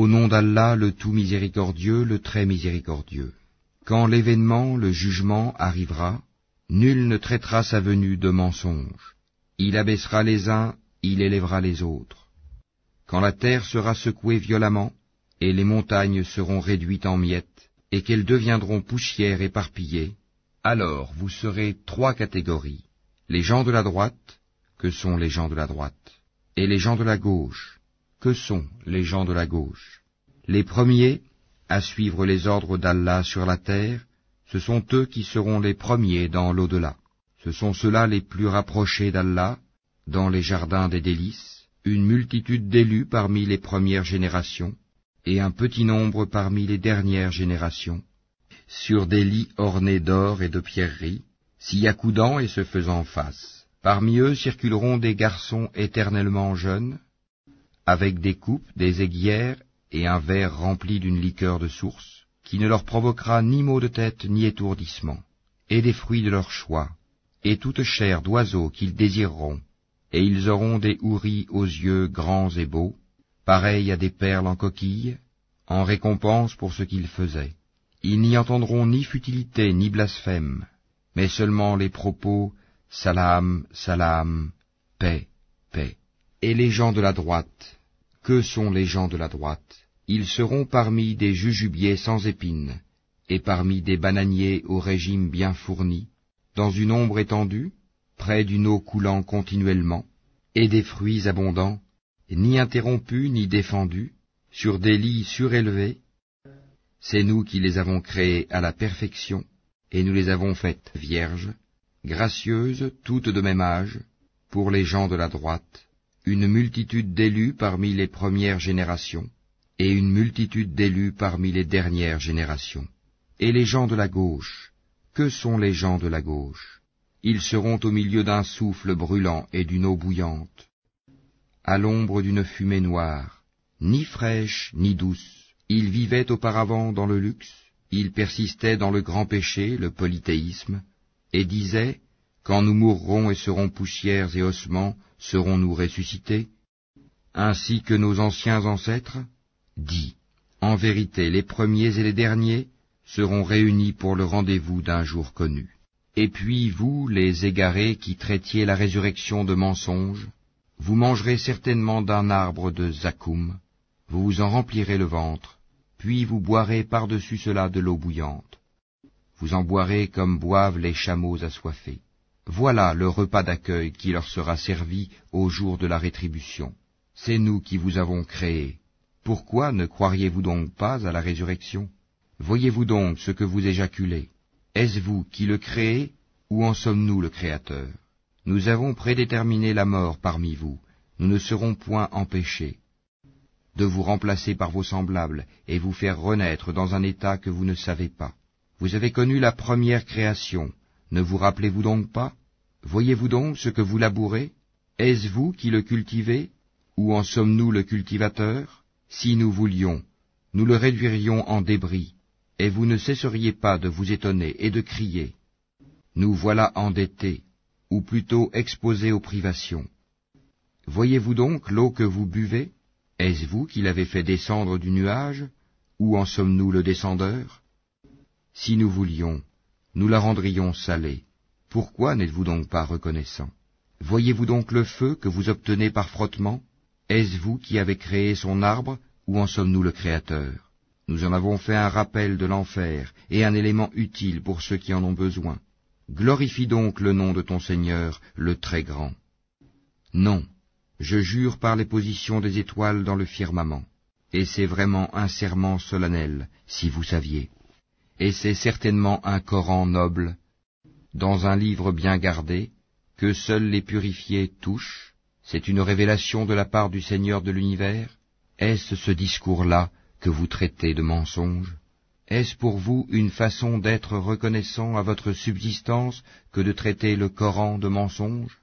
Au nom d'Allah, le tout miséricordieux, le très miséricordieux. Quand l'événement, le jugement, arrivera, nul ne traitera sa venue de mensonge. Il abaissera les uns, il élèvera les autres. Quand la terre sera secouée violemment, et les montagnes seront réduites en miettes, et qu'elles deviendront poussière éparpillée, alors vous serez trois catégories. Les gens de la droite, que sont les gens de la droite, et les gens de la gauche, que sont les gens de la gauche. Les premiers, à suivre les ordres d'Allah sur la terre, ce sont eux qui seront les premiers dans l'au-delà. Ce sont ceux-là les plus rapprochés d'Allah, dans les jardins des délices, une multitude d'élus parmi les premières générations, et un petit nombre parmi les dernières générations, sur des lits ornés d'or et de pierreries, s'y accoudant et se faisant face. Parmi eux circuleront des garçons éternellement jeunes, avec des coupes, des aiguières et un verre rempli d'une liqueur de source, qui ne leur provoquera ni maux de tête ni étourdissement, et des fruits de leur choix, et toute chair d'oiseaux qu'ils désireront, et ils auront des houris aux yeux grands et beaux, pareils à des perles en coquille, en récompense pour ce qu'ils faisaient. Ils n'y entendront ni futilité ni blasphème, mais seulement les propos « Salam, salam, paix, paix ». Et les gens de la droite, que sont les gens de la droite? Ils seront parmi des jujubiers sans épines, et parmi des bananiers au régime bien fourni, dans une ombre étendue, près d'une eau coulant continuellement, et des fruits abondants, ni interrompus ni défendus, sur des lits surélevés. C'est nous qui les avons créés à la perfection, et nous les avons faites vierges, gracieuses, toutes de même âge, pour les gens de la droite, une multitude d'élus parmi les premières générations, et une multitude d'élus parmi les dernières générations. Et les gens de la gauche, que sont les gens de la gauche? Ils seront au milieu d'un souffle brûlant et d'une eau bouillante, à l'ombre d'une fumée noire, ni fraîche ni douce. Ils vivaient auparavant dans le luxe, ils persistaient dans le grand péché, le polythéisme, et disaient, quand nous mourrons et serons poussières et ossements, serons-nous ressuscités, ainsi que nos anciens ancêtres? Dis, en vérité, les premiers et les derniers seront réunis pour le rendez-vous d'un jour connu. Et puis vous, les égarés qui traitiez la résurrection de mensonge, vous mangerez certainement d'un arbre de zakoum, vous vous en remplirez le ventre, puis vous boirez par-dessus cela de l'eau bouillante. Vous en boirez comme boivent les chameaux assoiffés. Voilà le repas d'accueil qui leur sera servi au jour de la rétribution. C'est nous qui vous avons créés. Pourquoi ne croiriez-vous donc pas à la résurrection? Voyez-vous donc ce que vous éjaculez? Est-ce vous qui le créez, ou en sommes-nous le Créateur? Nous avons prédéterminé la mort parmi vous, nous ne serons point empêchés de vous remplacer par vos semblables et vous faire renaître dans un état que vous ne savez pas. Vous avez connu la première création, ne vous rappelez-vous donc pas? Voyez-vous donc ce que vous labourez? Est-ce vous qui le cultivez, ou en sommes-nous le cultivateur? Si nous voulions, nous le réduirions en débris, et vous ne cesseriez pas de vous étonner et de crier. Nous voilà endettés, ou plutôt exposés aux privations. Voyez-vous donc l'eau que vous buvez? Est-ce vous qui l'avez fait descendre du nuage, ou en sommes-nous le descendeur? Si nous voulions, nous la rendrions salée. Pourquoi n'êtes-vous donc pas reconnaissant? Voyez-vous donc le feu que vous obtenez par frottement? Est-ce vous qui avez créé son arbre, ou en sommes-nous le Créateur? Nous en avons fait un rappel de l'enfer, et un élément utile pour ceux qui en ont besoin. Glorifie donc le nom de ton Seigneur, le Très-Grand. Non, je jure par les positions des étoiles dans le firmament, et c'est vraiment un serment solennel, si vous saviez. Et c'est certainement un Coran noble, dans un livre bien gardé, que seuls les purifiés touchent. C'est une révélation de la part du Seigneur de l'univers. Est-ce ce discours-là que vous traitez de mensonge? Est-ce pour vous une façon d'être reconnaissant à votre subsistance que de traiter le Coran de mensonge?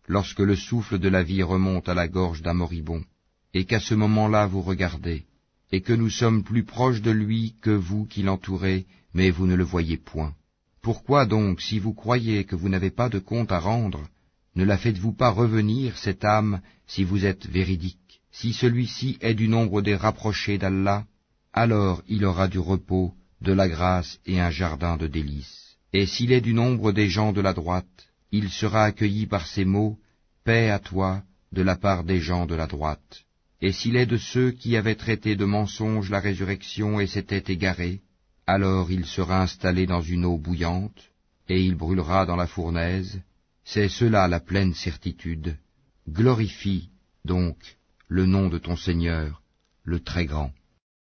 Lorsque le souffle de la vie remonte à la gorge d'un moribond, et qu'à ce moment-là vous regardez, et que nous sommes plus proches de lui que vous qui l'entourez, mais vous ne le voyez point. Pourquoi donc, si vous croyez que vous n'avez pas de compte à rendre, ne la faites-vous pas revenir, cette âme, si vous êtes véridique? Si celui-ci est du nombre des rapprochés d'Allah, alors il aura du repos, de la grâce et un jardin de délices. Et s'il est du nombre des gens de la droite, il sera accueilli par ces mots, paix à toi, de la part des gens de la droite. Et s'il est de ceux qui avaient traité de mensonge la résurrection et s'étaient égarés, alors il sera installé dans une eau bouillante, et il brûlera dans la fournaise. C'est cela la pleine certitude. Glorifie, donc, le nom de ton Seigneur, le Très Grand.